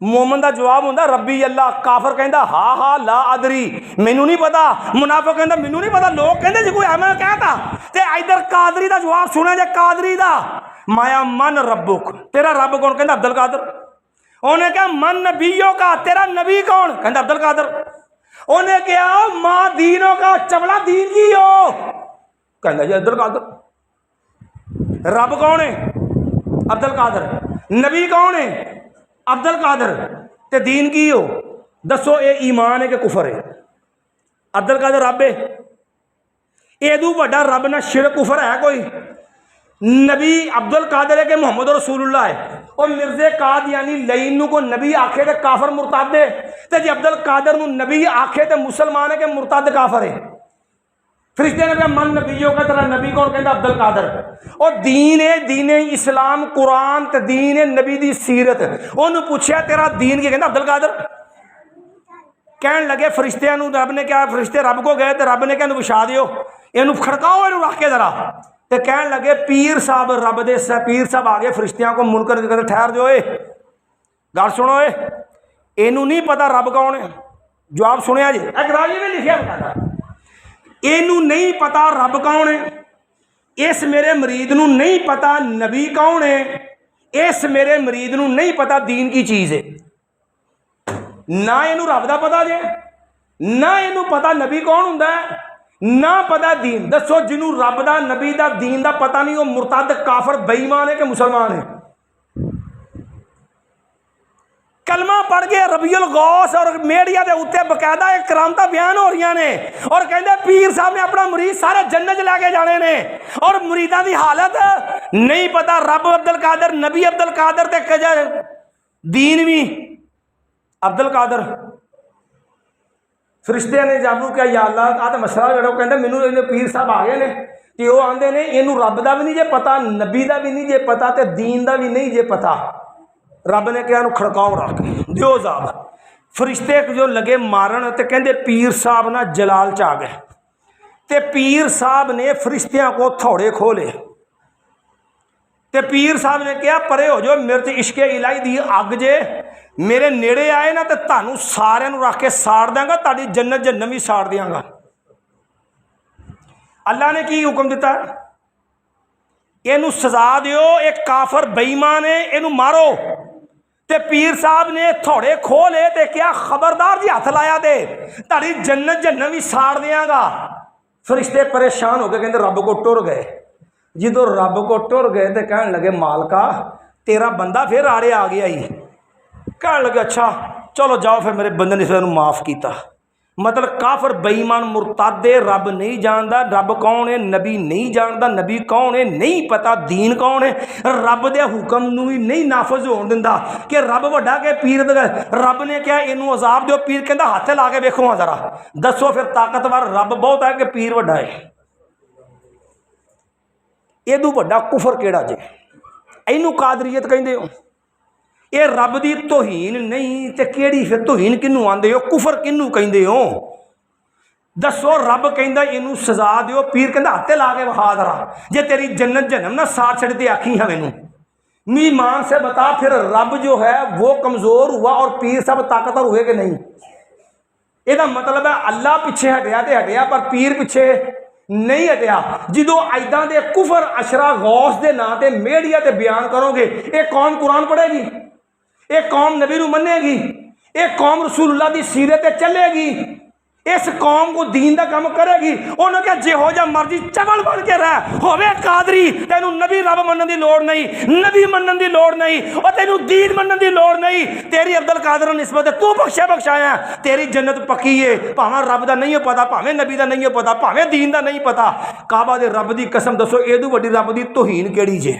مومن دا جواب ہوندا ربی اللہ، کافر کہندا ہا ہا لا ادری، مینوں نہیں پتا، منافق کہندا مینوں نہیں پتا، لوگ کہندے جی کوئی ایویں کہتا، تے ادھر قادری دا جواب سنیا جے قادری دا، مایا من ربک، تیرا رب کون؟ کہندا عبد القادر۔ انہیں کہا من نبیوں کا، تیرا نبی کون؟ کہندا عبد القادر۔ انہیں کہا ماں دینوں کا، چبلا دین کی ہو؟ کہندا جی عبد القادر۔ رب کون ہے؟ عبد القادر۔ نبی کون ہے؟ عبد القادر۔ تے دین کی ہو؟ دسو اے ایمان ہے کہ کفر ہے؟ عبد القادر رب ہے؟ ایدو بڑا رب نہ شرک کفر ہے کوئی؟ نبی عبد القادر ہے کہ محمد رسول اللہ ہے؟ اور مرزا قادیانی لعین نو کو نبی آکھے تے کافر مرتد ہے، تے جی عبد القادر نو نبی آکھے تے مسلمان ہے کہ مرتد کافر ہے؟ فرشتے نے کہا من نبیوں کا، تیرا نبی کون؟ کہندا عبد القادر۔ اور دین ہے دین اسلام قرآن تے دین ہے نبی دی سیرت، انہوں پوچھیا تیرا دین کی؟ کہندا عبد القادر۔ کہن لگے فرشتیاں نو، رب نے کہا فرشتے رب کو گئے تے رب نے کہا بچھا دیو، اینو کھڑکاؤ، اینو رکھ کے ذرا، تے کہن لگے پیر صاحب رب دے پیر صاحب آگے فرشتیاں کو منکر کر ٹھہر جو، گل سنو، اینو نہیں پتا رب کون ہے؟ جواب سنیا جی، ایک راوی نے لکھیا بتا، اینو نہیں پتا رب کون ہے، اس میرے مرید نو نہیں پتا نبی کون ہے، اس میرے مرید نو نہیں پتا دین کی چیز ہے، نہ اینو رب دا پتا جے، نہ اینو پتا نبی کون ہوندا ہے، نہ پتا دین۔ دسو جنوں رب دا نبی دا دین دا پتا نہیں، وہ مرتد کافر بے ایمان ہے کہ مسلمان ہے؟ کلمہ پڑھ کے ربیع الغوث اور میڈیا دے اوتے باقاعدہ ایک کرامتاں بیان ہو رہی نے، اور کہندے پیر صاحب نے اپنا مرید سارے جنت لے کے جانے نے، اور مریداں دی حالت نہیں پتا رب عبد القادر، نبی عبد القادر تے کجا دین بھی عبد القادر۔ فرشتے نے جب کہا یا اللہ آ تے مسئلہ جڑا کہندا مینوں پیر صاحب آ گئے نے تے وہ آندے نے اینوں رب دا بھی نہیں جے پتا، نبی دا بھی نہیں جے پتا تے دین دا بھی نہیں جے پتا۔ رب نے کہا انہوں کھڑکاؤ رکھ کے دیو عذاب۔ فرشتے جو لگے مارن تے کہندے پیر صاحب نہ جلال چاہ گئے، تے پیر صاحب نے فرشتیاں کو تھوڑے کھولے، تے پیر صاحب نے کہا پرے ہو جو، میرے تے عشق الہی دی اگ جے، میرے نیڑے آئے نا تے تانوں سارے نوں رکھ کے ساڑ دیاں گا، تہاڈی جنت جہنم بھی ساڑ دیاں گا۔ اللہ نے کی حکم دیتا؟ اینوں سزا دیو، ایک کافر بے ایمان ہے، اینوں مارو۔ تے پیر صاحب نے تھوڑے کھولے تے کیا خبردار جی ہاتھ لایا دے، تہاڈی جنت جہنم بھی ساڑ دیاں گا۔ فرشتے پریشان ہو کے کہندے رب کو ٹر گئے۔ جدو رب کو ٹر گئے تے کہن لگے مالکا تیرا بندہ پھر آڑے آ گیا ہی، کہن لگے اچھا چلو جاؤ، پھر میرے بندے نے پھر معاف کیتا۔ مطلب کافر بے ایمان مرتد رب نہیں جاندا، رب کون ہے نبی نہیں جاندا، نبی کون ہے نہیں پتا، دین کون ہے، رب دے حکم نو ہی نہیں نافذ ہون دیندا کہ رب وڈا کہ پیر دے، رب نے کہا اینو عذاب دیو، پیر کہندا ہاتھ لا کے ویکھو ذرا، دسو پھر طاقتور رب بہت ہے کہ پیر وڈا ہے؟ ایدو وڈا کفر کیڑا جے؟ اینو قادریت کہندے ہو؟ اے رب دی توہین نہیں تے کیڑی پھر توہین کنوں آندے ہو، کفر کنوں کہندے ہو؟ دسو رب کہندا اینوں سزا دیو، پیر کہندا ہاتھ لا کے وکھا ذرا، جے تیری جنت جہنم نہ ساتھ چھڑ دے آکھی ہے مینوں، ایمان سے بتا پھر رب جو ہے وہ کمزور ہوا اور پیر صاحب طاقتور ہوئے کہ نہیں؟ یہ مطلب ہے اللہ پیچھے ہٹیا تے ہٹیا پر پیر پیچھے نہیں ہٹیا۔ جدو ایداں دے کفر اشرا غوث دے نا تے میڈیا تے بیان کرو گے، ایک قوم قرآن پڑھے گی، ایک قوم نبی نو منے گی، ایک قوم رسول اللہ دی سیرت چلے گی، اس قوم کو دین دا کام کرے گی۔ انہوں کہ جہو جا مرضی چبل بن کے رہ ہوے قادری، تینوں نبی رب منن دی لوڑ نہیں، نبی منن دی لوڑ نہیں، اور تینوں دین منن دی لوڑ نہیں، تیری عبد القادر نسبت ہے، تو بخشایا ہے، تیری جنت پکی ہے، پاویں رب دا نہیں پتا، پاویں نبی دا نہیں پتا، پاویں دین دا نہیں پتا۔ کعبہ دے رب دی قسم دسو ایدو وڈی رب دی توہین کیڑی جے؟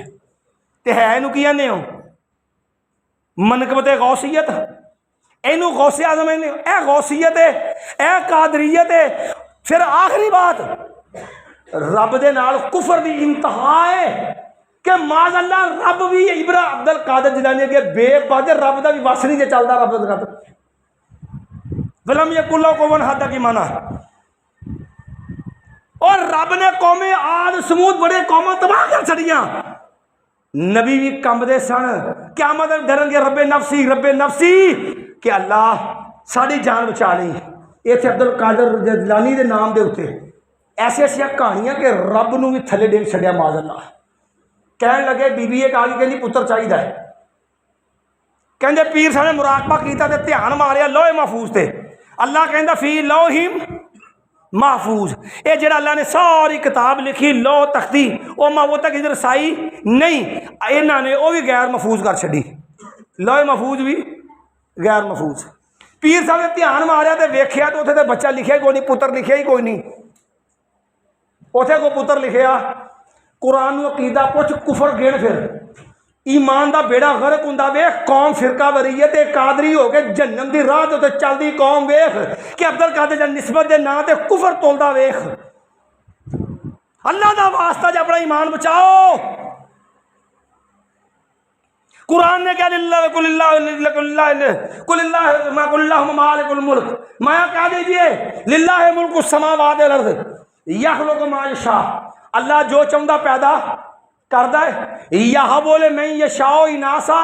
تے ہے اینو کی آندے ہو؟ منقبت غوثیت، اینو غوث اعظم، اے غوثیت ہے، اے قادریت ہے۔ پھر آخری بات رب دے نال کفر دی انتہا ہے کہ معاذ اللہ رب بھی ابرا عبد القادر جیلانی کے بے بادر رب دا بھی وس نہیں جے چلدا، رب دا ولم یکن لہ کفوا احد کی مانا۔ اور رب نے قوم عاد سمود بڑے قوماں تباہ کر چھڑیاں، نبی بھی کمبدے سن قیامت ڈرن گے رب نفسی کہ اللہ ساری جان بچا لیں. اتنے عبد القادر جیلانی کے نام کے اتنے ایسے ایسا کہانیاں کہ رب نو بھی تھلے ڈگ چڑیا معاذ اللہ. کہن لگے بی بی ایک آ کے کہ پتر چاہیے ہے. کہندے پیر صاحب نے مراقبہ کیتا تے دھیان ماریا لوہے محفوظ تے. اللہ کہندا فی لوہم محفوظ. یہ جڑا اللہ نے ساری کتاب لکھی لو تختی وہ تک ادھر رسائی نہیں, انہوں نے وہ بھی غیر محفوظ کر چڑی. لوہے محفوظ بھی غیر محفوظ. پیر صاحب نے دھیان ماریا تے ویکھیا تو اتنے بچہ لکھیا ہی کوئی نہیں, پتر لکھیا ہی کوئی نہیں. اتنے کو پتر لکھیا. قرآن و عقیدہ پوچھ کفر گن پھر ایمان دا بیڑا غرق ہوندا ویکھ. قوم فرقہ وریت قادری ہو کے جنم دی راہ تے چلدی قوم ویکھ کہ عبد القادر جان نسبت دے نام تے کفر تولدا ویکھ. اللہ دا واسطہ جے اپنا ایمان بچاؤ. قرآن نے کہا للہ قل اللہ مالک الملک, مایا کہہ دیجئے للہ ملک السماوات والارض یخلق ما یشاء. اللہ جو چاہتا پیدا کردا ہے. یہاں بولے میں یشاء اناسا,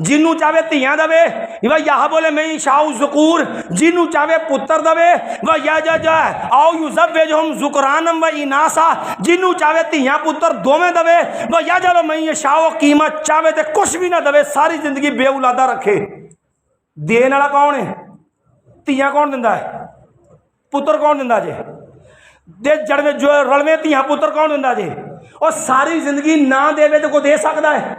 جنوں چاہے تیاں دے. یہاں بولے میں یشاء ذکور, جنوں چاہے پتر دے. و یجج او یزوجہم ذکرانا و اناسا, جنوں چاہے تیاں پتر دوویں دے. و یجعل من یشاء عقیما, چاہے تے کچھ بھی نہ دے, ساری زندگی بے اولادہ رکھے. دین والا کون ہے؟ تیاں کون دیندا ہے؟ پتر کون دیندا جے؟ دے جڑویں جو رلویں تیاں پتر کون دیندا جے؟ اور ساری زندگی نہ دے تو کوئی دے سکتا ہے؟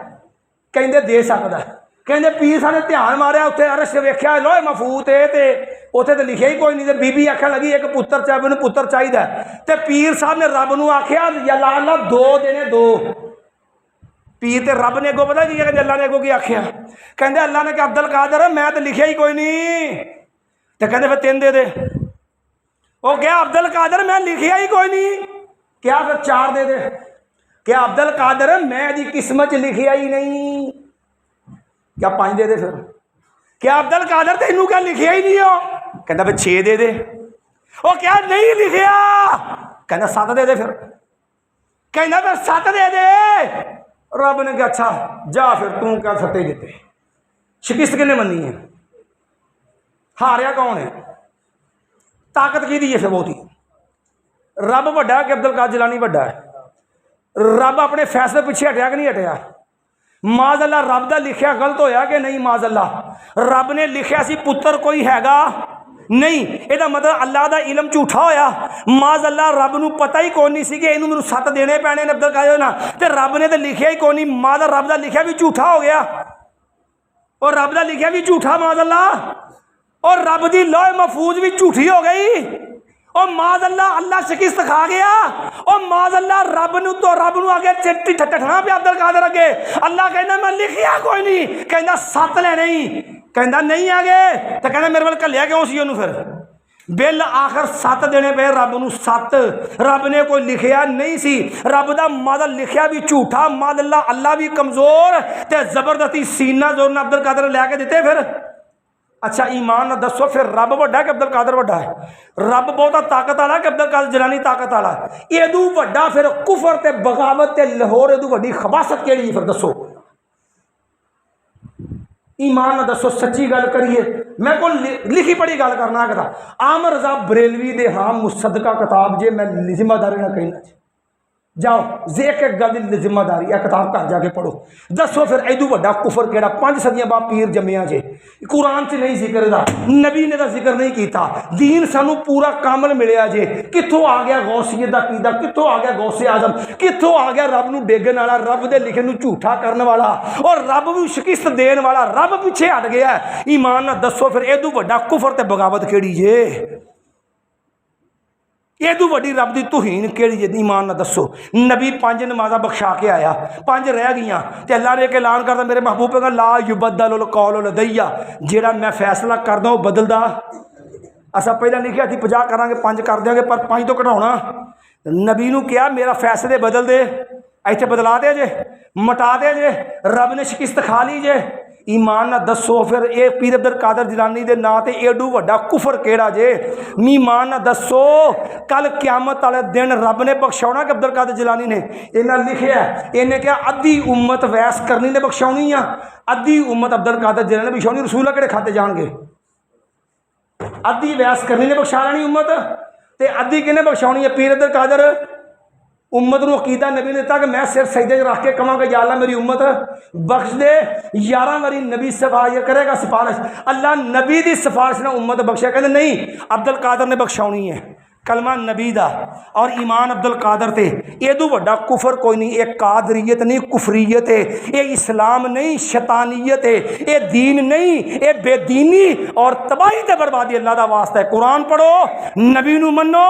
کہندے دے سکتا ہے. کہندے پیر صاحب نے دھیان ماریا اتنے عرش ویکھیا لوہے محفوظ تے اتنے تو لکھیا ہی کوئی نہیں. بی بی آخر لگی ایک پتر چاہے انہوں پتر چاہیے. تے پیر صاحب نے رب نو آخیا یا اللہ دو دینے دو. پیر تے رب نے اگوں پتا کی کہ اللہ نے اگوں کی آخیا؟ کہندے اللہ نے کہ عبد القادر میں تو لکھیا ہی کوئی نہیں. تے کہندے پھر 3 دے دے. وہ کیا عبد القادر میں لکھیا ہی کوئی نہیں, کیا پھر 4 دے دے. کیا عبد القادر میں دی قسمت لکھیا ہی نہیں, کیا 5 دے دے. پھر کیا عبد القادر تینوں کیا لکھیا ہی نہیں ہو؟ کہتا پھر 6 دے دے. وہ کیا نہیں لکھیا؟ کہتا 7 دے دے. پھر کہتا پھر 7 دے دے. رب نے کہا اچھا جا پھر توں کیا 7 ہی دیتے. شکست کنے مننی ہے؟ ہاریا کون ہے؟ طاقت کی دی ہے؟ پھر بہت ہی رب وڈا ہے کہ عبد القادر جیلانی وڈا ہے؟ رب اپنے فیصلے پیچھے ہٹیا کہ نہیں ہٹیا؟ معاذ اللہ رب دا لکھیا غلط ہویا کہ نہیں؟ معاذ اللہ رب نے لکھیا سی پتر کوئی ہیگا نہیں, یہ مطلب اللہ دا علم جھوٹا ہویا. معاذ اللہ رب نو پتہ ہی کون نہیں سی کہ اینوں مینوں 7 دینے پینے نے عبد القادر نا, تے رب نے تے لکھیا ہی کون نہیں. معاذ رب دا لکھیا بھی جھوٹا ہو گیا, اور رب دا لکھیا بھی جھوٹا معاذ اللہ, اور رب دی لوح محفوظ بھی جھوٹی ہو گئی. اور معاذ اللہ اللہ شکست کھا گیا. اور معاذ اللہ رب نو آگے چٹی ٹھٹھنا پہ عبد القادر اگے. اللہ کہنا میں لکھیا کوئی نہیں, کہنا 7 لینے ہی, کہنا نہیں آگے تو کہنا میرے وال کلیا کیوں سی انہوں. پھر بل آخر 7 دینے پہ رب نو 7. رب نے کوئی لکھیا نہیں سی, رب دا مادہ لکھیا بھی جھوٹا. معاذ اللہ بھی کمزور تے زبردستی سینہ زور عبد القادر لے کے دیتے. پھر اچھا ایمان نہ دسو پھر رب وڈا ہے کہ عبد القادر وڈا ہے؟ رب بہت طاقت والا کہ عبد القادر جیلانی طاقت والا ہے؟ ادو وڈا پھر کفر تے بغاوت تے لاہور ادو وڈی خباثت کیڑی ہے؟ پھر دسو ایمان نہ دسو, سچی گل کریے. میں کو لکھی پڑھی گل کرنا کہ عامر رضا بریلوی دے ہاں مصدقہ کتاب جے میں ذمہ داری نہ کہنا جاؤ ایک گل ذمہ داری یہ کتاب گھر جا کے پڑھو. دسو پھر ایدو وڈا کفر کیڑا؟ 5 صدیاں بعد پیر جمیا جے, قرآن چ نہیں ذکر دا, نبی نے دا ذکر نہیں کیتا, دین سانو پورا کامل ملیا جے. کتوں آ گیا غوثیت دا عقیدہ؟ کتوں آ گیا غوث اعظم؟ کتوں آ گیا رب نو ڈیگن والا, رب دے لکھے نو جھوٹا کرنے والا, اور رب بھی شکست دین والا؟ رب پیچھے ہٹ گیا ہے. ایمان نہ دسو پھر ایدو وڈا کفر تے بغاوت کیڑی جے؟ یہ تو وڈی رب دی توہین کیڑی جے؟ ایمان نہ دسو. نبی 5 نمازاں بخشا کے آیا, 5 رہ گئیاں تے اللہ نے ایک اعلان کردا میرے محبوب کا لا یبدل القول لدیا, جیڑا میں فیصلہ کردا وہ بدلدا. اسا پہلا لکھیا تھی 50 کران گے 5 کر دیاں گے, پر 5 تو کٹاونا. نبی نو کیا میرا فیصلے بدل دے, ایتھے بدلا دے جے, مٹا دے جے. رب نے شکست کھا لی جے. ایمان نہ دسو پھر اے پیر عبد القادر جیلانی دے نا تے ایڈو وڈا کفر کیڑا جے؟ ایمان نہ دسو کل قیامت والے دن رب نے بخشاؤنا کہ عبد القادر جیلانی نے؟ انہاں لکھیا ہے انہیں کیا ادھی امت ویس کرنی نے بخشاؤنی آ، ادھی امت عبد القادر جیلانی نے بخشاؤنی، رسول اللہ کہڑے کھاتے جان گے؟ ادھی ویس کرنی نے بخشا لینی امت تے ادھی کنے بخشاؤنی ہے؟ پیر عبد القادر امت نو عقیدہ نبی نے دیتا کہ میں صرف سجدے رکھ کے کہاں کہ یا اللہ میری امت بخش دے، 11 واری نبی سفارش کرے گا، سفارش اللہ نبی دی سفارش نہ امت بخشے، کہتے نہیں عبد القادر نے بخشاؤنی ہے، کلمہ نبی دا اور ایمان عبد القادر تے ایدو وڈا کفر کوئی نہیں۔ ایک قادریت نہیں، کفریت ہے، اے اسلام نہیں، شیطانیت ہے، اے دین نہیں، اے بے دینی اور تباہی تے بربادی اللہ دا واسطہ ہے۔ قرآن پڑھو، نبی نو منو،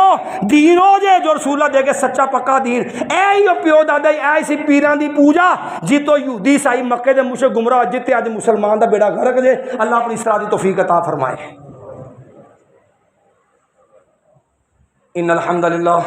دین ہو جے جو رسول اللہ دے کے سچا پکا دین، اے ہی پیو دادا اے سی پیران دی پوجا جیتو یہودی عیسائی مکے دے مشرک گمراہ جتے اج مسلمان دا بیڑا غرق دے۔ اللہ اپنی اصلاح دی توفیق عطا فرمائے۔ ان الحمد لله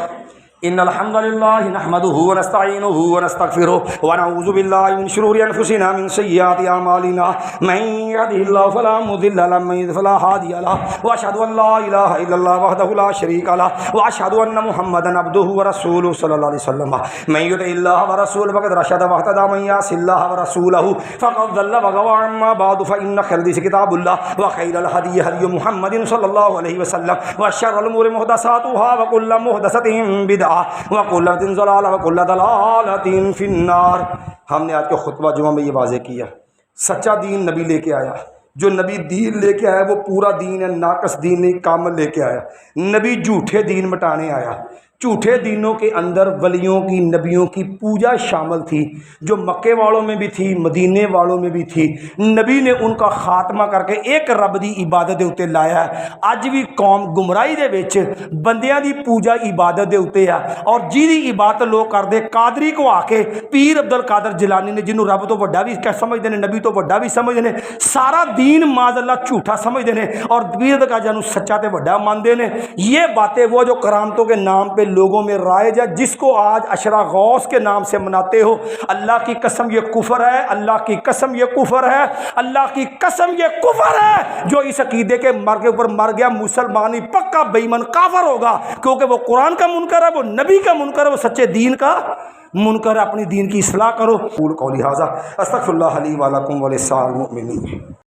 نحمده ونستعينه ونستغفره ونعوذ بالله من شرور انفسنا من سيئات اعمالنا من يهده الله فلا مضل له ومن يضلل فلا هادي له واشهد ان لا اله الا الله وحده لا شريك له واشهد ان محمدا عبده ورسوله صلى الله عليه وسلم من يطع الله ورسوله فقد رشد واهتدى ومن يعص الله ورسوله فقد ضل وغوى اما بعد فان خير الحديث كتاب الله وخير الهدي هدي محمد صلى الله عليه وسلم وشر الامور محدثاتها وكل محدثة بدعة وَقُلَّ ضَلَالَةٍ وَقُلَّ ضَلَالَةٍ فِي النَّارِ۔ ہم نے آج کے خطبہ جمعہ میں یہ واضح کیا، سچا دین نبی لے کے آیا، جو نبی دین لے کے آیا وہ پورا دین ہے، ناقص دین نہیں، کامل لے کے آیا۔ نبی جھوٹے دین مٹانے آیا، جھوٹے دینوں کے اندر ولیوں کی نبیوں کی پوجا شامل تھی، جو مکے والوں میں بھی تھی، مدینے والوں میں بھی تھی۔ نبی نے ان کا خاتمہ کر کے ایک رب دی عبادت دے اتے لایا ہے۔ اج بھی قوم گمراہی دے وچ بندیاں دی پوجا عبادت دے اتے ہے، اور جی دی عبادت لوگ کردے قادری کو آ کے پیر عبد القادر جیلانی نے، جنہوں رب تو وڈا بھی سمجھتے ہیں، نبی تو وڈا بھی سمجھتے ہیں، سارا دین معاذ اللہ جھوٹا سمجھتے ہیں، اور پیر عبد القادر جانو سچا تے وڈا مانتے ہیں۔ یہ باتیں وہ جو کرامتوں کے نام پہ لوگوں میں رائج ہے، جس کو آج عشرہ غوث کے نام سے مناتے ہو، اللہ کی قسم یہ کفر ہے، اللہ کی قسم یہ کفر ہے، اللہ کی قسم یہ کفر ہے۔ جو اس عقیدے کے مر کے اوپر مر گیا مسلمانی پکا بے ایمان کافر ہوگا، کیونکہ وہ قرآن کا منکر ہے، وہ نبی کا منکر ہے، وہ سچے دین کا منکر ہے۔ اپنی دین کی اصلاح کرو۔ قول قولی ھذا استغفر اللہ لی ولکم ولسائر المؤمنین۔